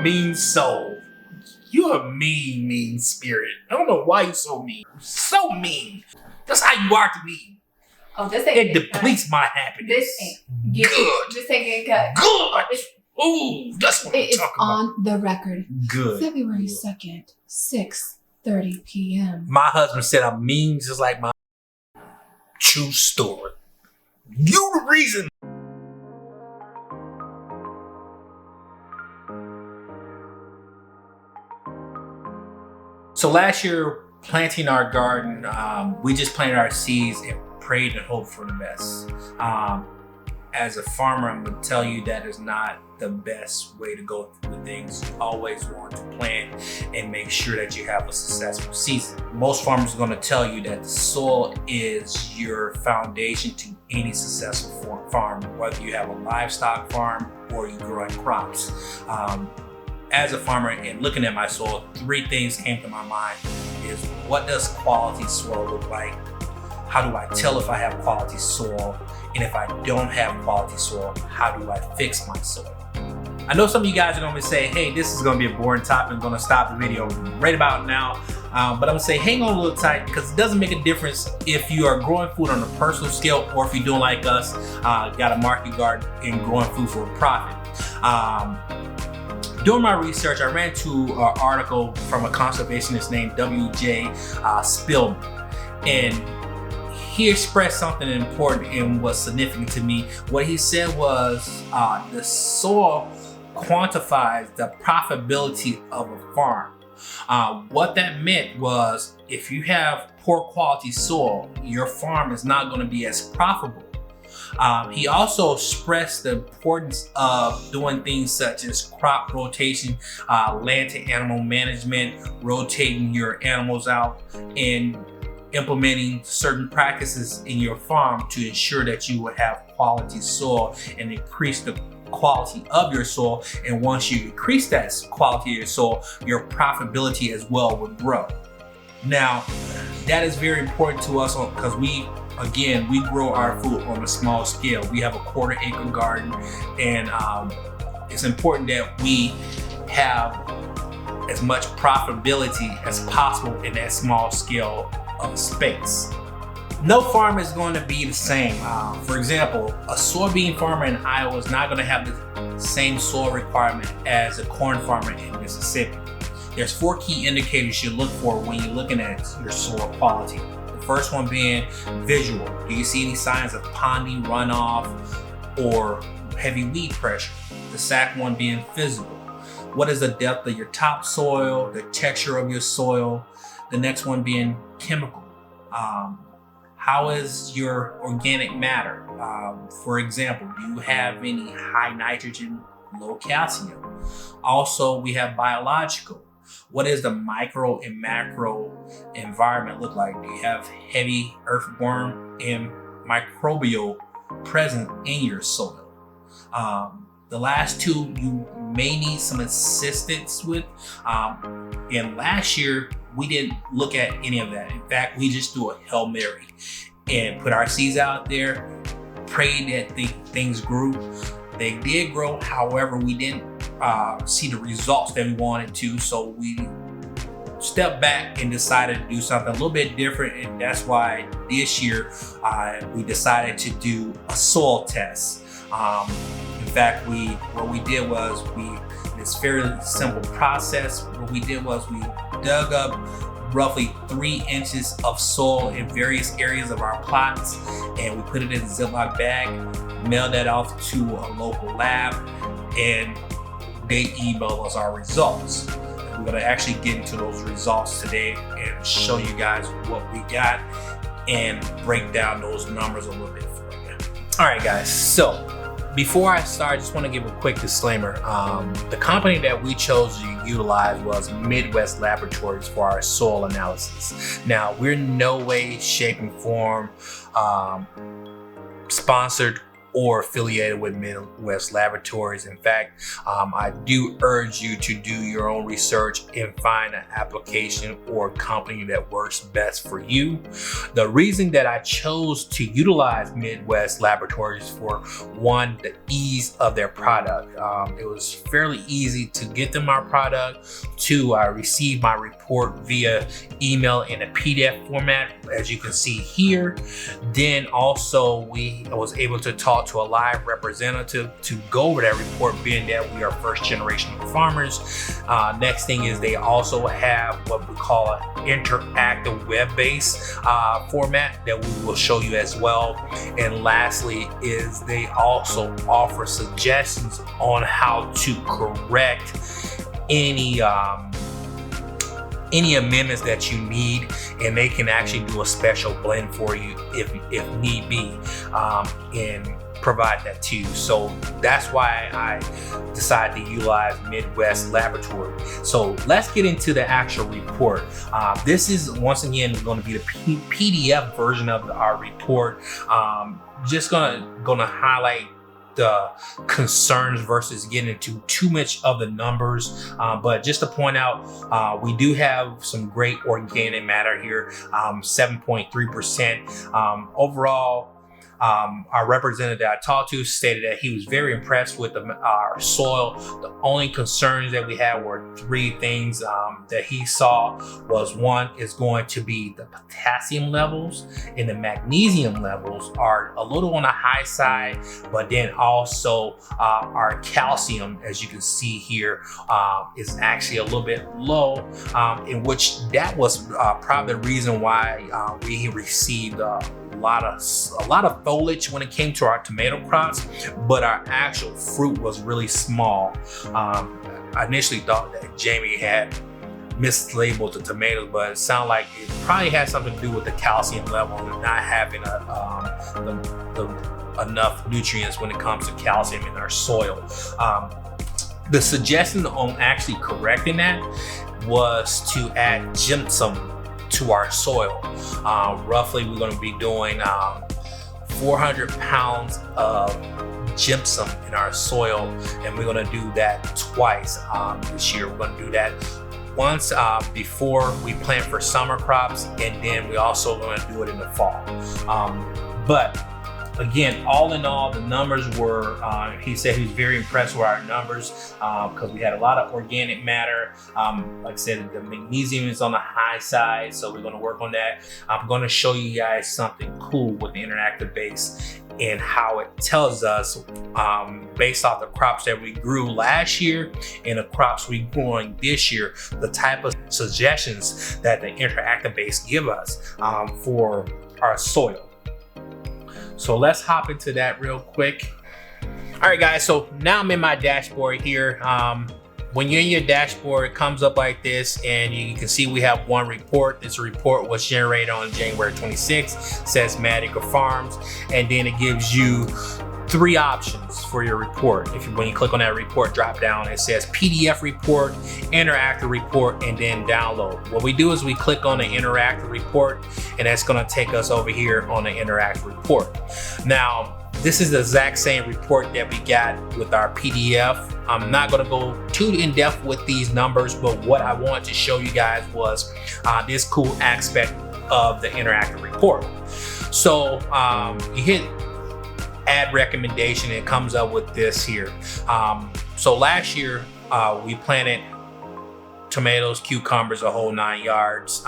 a mean soul. You a mean spirit. I don't know why you so mean. So mean. That's how you are to me. Oh, this ain't It depletes my happiness. This ain't good. This ain't getting cut. Good. Ooh, that's what I'm It is talking about. on the record. Good. February 2nd, 6:30 p.m. My husband said I'm mean just like my true story. You the reason. So last year, planting our garden, we just planted our seeds and prayed and hoped for the best. As a farmer, I'm gonna tell you that is not the best way to go through things. You always want to plan and make sure that you have a successful season. Most farmers are gonna tell you that the soil is your foundation to any successful farm, whether you have a livestock farm or you growing crops. As a farmer and looking at my soil, three things came to my mind is what does quality soil look like? How do I tell if I have quality soil? And if I don't have quality soil, how do I fix my soil? I know some of you guys are gonna say, hey, this is gonna be a boring topic. I'm gonna stop the video right about now. But I'm gonna say, hang on a little tight because it doesn't make a difference if you are growing food on a personal scale or if you're doing like us, got a market garden and growing food for a profit. During my research, I ran into an article from a conservationist named W.J. Spillman, and he expressed something important and was significant to me. What he said was the soil quantifies the profitability of a farm. What that meant was if you have poor quality soil, your farm is not going to be as profitable. He also expressed the importance of doing things such as crop rotation, land to animal management, rotating your animals out, and implementing certain practices in your farm to ensure that you will have quality soil and increase the quality of your soil. And once you increase that quality of your soil, your profitability as well will grow. Now, that is very important to us because we grow our food on a small scale. We have a 1/4 acre garden, and it's important that we have as much profitability as possible in that small scale of space. No farm is going to be the same. For example, a soybean farmer in Iowa is not going to have the same soil requirement as a corn farmer in Mississippi. There's 4 key indicators you look for when you're looking at your soil quality. The first one being visual. Do you see any signs of ponding, runoff, or heavy weed pressure? The second one being physical. What is the depth of your topsoil, the texture of your soil? The next one being chemical. How is your organic matter? For example, do you have any high nitrogen, low calcium? Also, we have biological. What is the micro and macro environment look like? Do you have heavy earthworm and microbial present in your soil? The last two you may need some assistance with. And last year, we didn't look at any of that. In fact, we just threw a Hail Mary and put our seeds out there, prayed that things grew. They did grow, however, we didn't see the results that we wanted to, so we stepped back and decided to do something a little bit different, and that's why this year we decided to do a soil test. In fact, what we did was this fairly simple process. What we did was we dug up roughly 3 inches of soil in various areas of our plots, and we put it in a Ziploc bag, mailed that off to a local lab, and they emailed us our results. And we're gonna actually get into those results today and show you guys what we got and break down those numbers a little bit for you. All right, guys, so before I start, I just want to give a quick disclaimer. The company that we chose to utilize was Midwest Laboratories for our soil analysis. Now, we're in no way, shape, and form sponsored or affiliated with Midwest Laboratories. In fact, I do urge you to do your own research and find an application or company that works best for you. The reason that I chose to utilize Midwest Laboratories for, one, the ease of their product. It was fairly easy to get them our product. Two, I received my report via email in a PDF format, as you can see here. Then also I was able to talk to a live representative to go over that report, being that we are first generation farmers. Next thing is they also have what we call an interactive web-based format that we will show you as well. And lastly is they also offer suggestions on how to correct any amendments that you need, and they can actually do a special blend for you if need be, and provide that to you. So that's why I decided to utilize Midwest Laboratory. So let's get into the actual report. This is once again going to be the PDF version of our report. Just gonna highlight the concerns versus getting into too much of the numbers, but just to point out, we do have some great organic matter here, 7.3%. Overall, our representative that I talked to stated that he was very impressed with our soil. The only concerns that we had were three things that he saw. Was one is going to be the potassium levels and the magnesium levels are a little on the high side, but then also our calcium, as you can see here, is actually a little bit low, in which that was probably the reason why we received a lot of foliage when it came to our tomato crops, but our actual fruit was really small. I initially thought that Jamie had mislabeled the tomatoes, but it sounded like it probably had something to do with the calcium level and not having enough nutrients when it comes to calcium in our soil. The suggestion on actually correcting that was to add gypsum to our soil. Roughly, we're going to be doing 400 pounds of gypsum in our soil, and we're going to do that twice this year. We're going to do that once before we plant for summer crops, and then we also going to do it in the fall. But again, all in all, the numbers were, he said he was very impressed with our numbers because we had a lot of organic matter. Like I said, the magnesium is on the high side, so we're going to work on that. I'm going to show you guys something cool with the interactive base and how it tells us, based off the crops that we grew last year and the crops we growing this year, the type of suggestions that the interactive base give us for our soil. So let's hop into that real quick. All right, guys, so now I'm in my dashboard here. When you're in your dashboard, it comes up like this, and you can see we have one report. This report was generated on January 26th, says Acre Farms, and then it gives you three options for your report. When you click on that report drop down, it says PDF report, interactive report, and then download. What we do is we click on the interactive report, and that's going to take us over here on the interactive report. Now, this is the exact same report that we got with our PDF. I'm not going to go too in depth with these numbers, but what I wanted to show you guys was this cool aspect of the interactive report. So you hit add recommendation, and it comes up with this here. So last year we planted tomatoes, cucumbers, a whole 9 yards,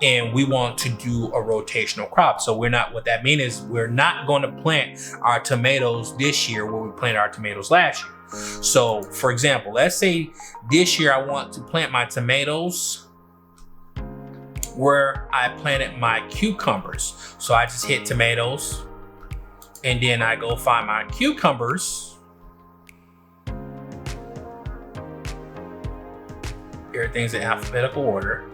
and we want to do a rotational crop. So what that means is we're not going to plant our tomatoes this year where we planted our tomatoes last year. So for example, let's say this year I want to plant my tomatoes where I planted my cucumbers. So I just hit tomatoes, and then I go find my cucumbers. Everything's in alphabetical order.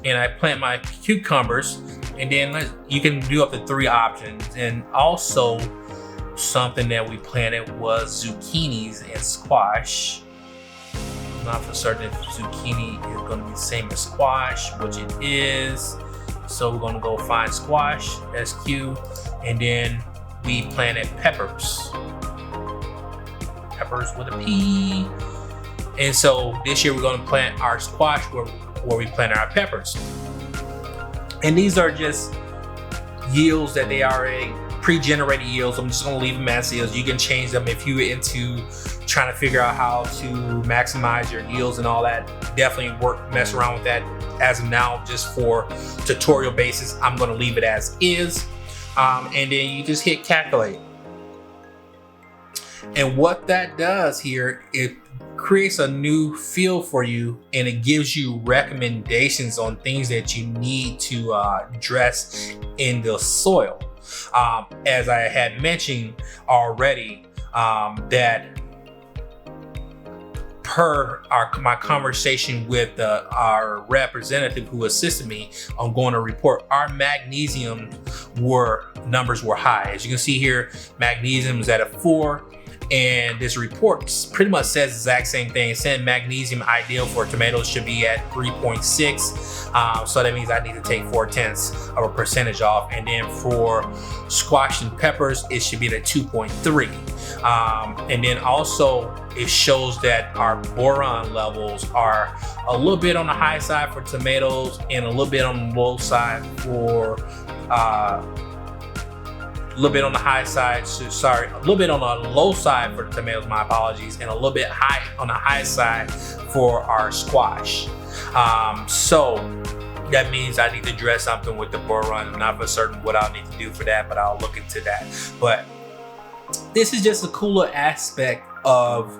And I plant my cucumbers, and then you can do up to 3 options. And also something that we planted was zucchinis and squash. I'm not for certain if zucchini is going to be the same as squash, which it is. So we're gonna go find squash, SQ, and then we planted peppers. Peppers with a P. And so this year we're gonna plant our squash where we planted our peppers. And these are just yields that they already pre-generated yields. I'm just gonna leave them as is. You can change them if you're into trying to figure out how to maximize your yields and all that. Definitely mess around with that. As of now, just for tutorial basis, I'm gonna leave it as is. And then you just hit calculate. And what that does here, it creates a new field for you, and it gives you recommendations on things that you need to address in the soil. As I had mentioned already, that per my conversation with our representative who assisted me on going to report, our magnesium numbers were high. As you can see here, magnesium is at a 4. And this report pretty much says the exact same thing. It's saying magnesium ideal for tomatoes should be at 3.6. So that means I need to take 0.4% off. And then for squash and peppers, it should be at 2.3. And then also it shows that our boron levels are a little bit on the high side for tomatoes and a little bit on the low side for a little bit on the high side, a little bit on the low side for the tomatoes, my apologies, and a little bit high on the high side for our squash. So that means I need to address something with the boron. I'm not for certain what I'll need to do for that, but I'll look into that. But this is just a cooler aspect of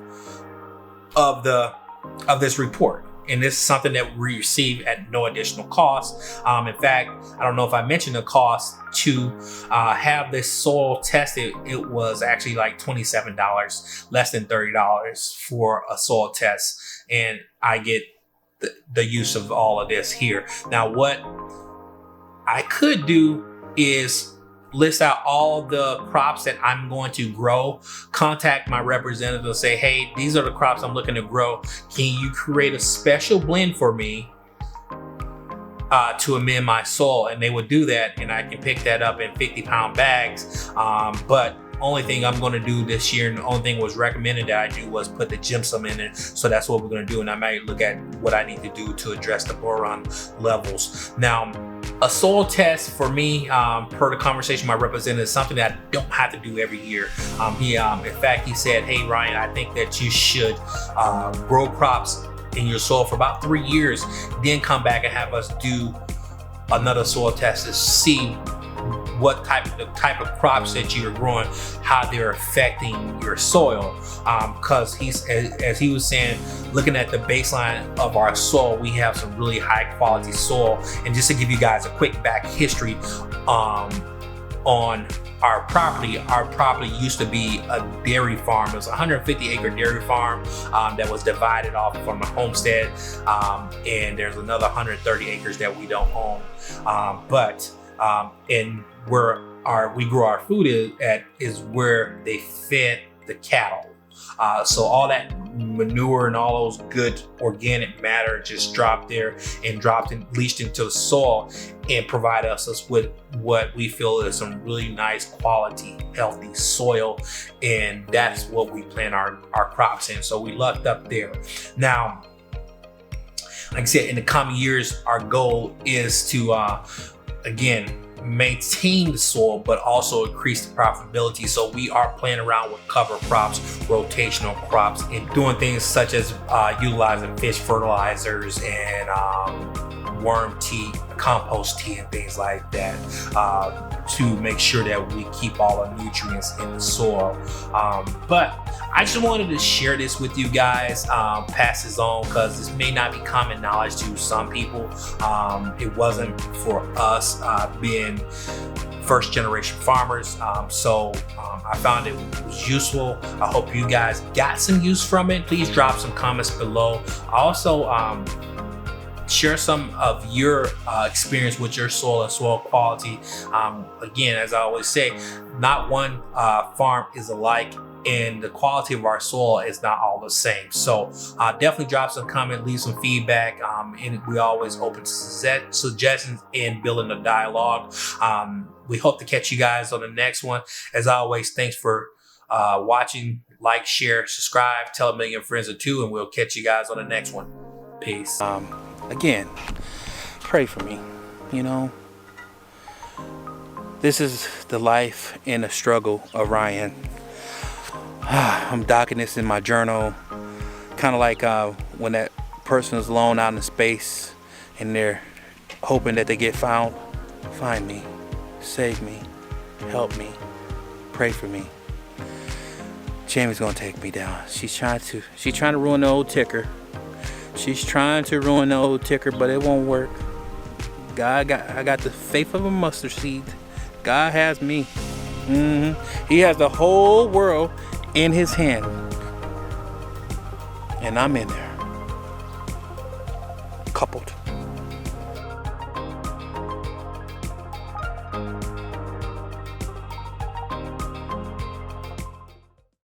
this report. And this is something that we receive at no additional cost. In fact, I don't know if I mentioned the cost to have this soil tested. It was actually like $27, less than $30 for a soil test. And I get the use of all of this here. Now, what I could do is list out all the crops that I'm going to grow, contact my representative, say, hey, these are the crops I'm looking to grow. Can you create a special blend for me to amend my soil? And they would do that, and I can pick that up in 50-pound bags. But only thing I'm going to do this year, and the only thing was recommended that I do, was put the gypsum in it. So that's what we're going to do. And I might look at what I need to do to address the boron levels. Now, a soil test for me, per the conversation my representative, is something that I don't have to do every year. In fact, he said, hey, Ryan, I think that you should grow crops in your soil for about 3 years, then come back and have us do another soil test to see what the type of crops that you're growing, how they're affecting your soil. Because as he was saying, looking at the baseline of our soil, we have some really high quality soil. And just to give you guys a quick back history on our property used to be a dairy farm. It was a 150-acre dairy farm that was divided off from a homestead. And there's another 130 acres that we don't own. And where we grow our food is where they fed the cattle. So all that manure and all those good organic matter just dropped there and leached into the soil and provide us with what we feel is some really nice quality, healthy soil. And that's what we plant our crops in. So we lucked up there. Now, like I said, in the coming years, our goal is to, again, maintain the soil, but also increase the profitability. So we are playing around with cover crops, rotational crops, and doing things such as utilizing fish fertilizers and worm tea, compost tea, and things like that to make sure that we keep all the nutrients in the soil. But I just wanted to share this with you guys, pass this on, because this may not be common knowledge to some people. It wasn't for us being first generation farmers. So I found it was useful. I hope you guys got some use from it. Please drop some comments below. Also, share some of your experience with your soil and soil quality. Again, as I always say, not one farm is alike. and the quality of our soil is not all the same. So definitely drop some comment, leave some feedback, and we always open to suggestions and building a dialogue. We hope to catch you guys on the next one. As always, thanks for watching. Like, share, subscribe, tell a million friends or two, and we'll catch you guys on the next one. Peace. Again, pray for me. You know, this is the life and the struggle of Ryan. I'm docking this in my journal, kind of like when that person is alone out in space and they're hoping that they get found. Find me, save me, help me, pray for me. Jamie's gonna take me down. She's trying to ruin the old ticker. She's trying to ruin the old ticker, but it won't work. I got the faith of a mustard seed. God has me. He has the whole world in his hand, and I'm in there, coupled.